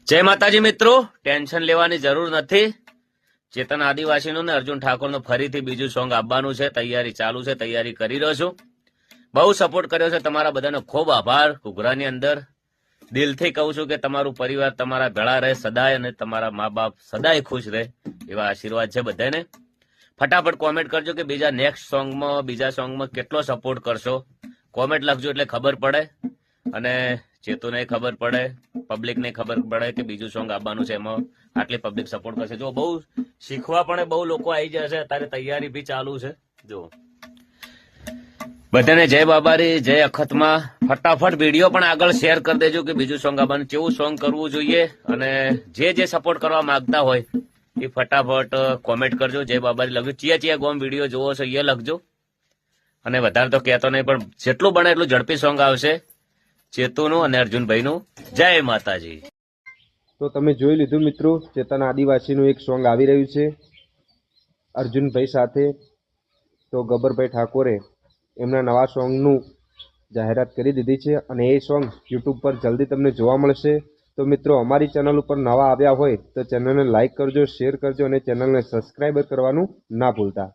જય માતાજી મિત્રો, ટેન્શન લેવાની જરૂર નથી. ચેતન આદિવાસીનું ને અર્જુન ઠાકોરનું ફરીથી બીજું સોંગ આવવાનું છે. તૈયારી ચાલુ છે, તૈયારી કરી રહ્યો છું. બહુ સપોર્ટ કર્યો છે, તમારા બધાનો ખૂબ આભાર. ઘૂઘરાની અંદર દિલથી કહું છું કે તમારું પરિવાર તમારા ભેળા રહે સદાય અને તમારા મા બાપ સદાય ખુશ રહે એવા આશીર્વાદ છે બધાને. ફટાફટ કોમેન્ટ કરજો કે બીજા સોંગમાં કેટલો સપોર્ટ કરશો. કોમેન્ટ લખજો એટલે ખબર પડે અને ચેતુને ખબર પડે, પબ્લિકને ખબર પડે કે બીજું સોંગ આવવાનું છે, એમાં આટલી પબ્લિક સપોર્ટ કરશે. જો બહુ શીખવા પણ બહુ લોકો આવી જશે. અત્યારે તૈયારી બી ચાલુ છે. જો બધાને જય બાબારી, જય અખતમાં. ફટાફટ વિડીયો પણ આગળ શેર કરી દેજો કે બીજું સોંગ આવવાનું, કેવું સોંગ કરવું જોઈએ. અને જે સપોર્ટ કરવા માંગતા હોય એ ફટાફટ કોમેન્ટ કરજો. જય બાબારી લખજો. ચિયા ગોમ વિડીયો જોવો છો એ લખજો. અને વધારે તો કહેતો નહીં, પણ જેટલું બને એટલું ઝડપી સોંગ આવશે ચેતુનું અને અર્જુનભાઈનું. જય માતાજી. તો તમે જોઈ લીધું મિત્રો, ચેતન આદિવાસીનું એક સોંગ આવી રહ્યું છે અર્જુનભાઈ સાથે. તો ગબ્બરભાઈ ઠાકોરે એમના નવા સોંગનું જાહેરાત કરી દીધી છે અને એ સોંગ યુટ્યુબ પર જલ્દી તમને જોવા મળશે. તો મિત્રો, અમારી ચેનલ ઉપર નવા આવ્યા હોય તો ચેનલને લાઇક કરજો, શેર કરજો અને ચેનલને સબસ્ક્રાઈબ કરવાનું ના ભૂલતા.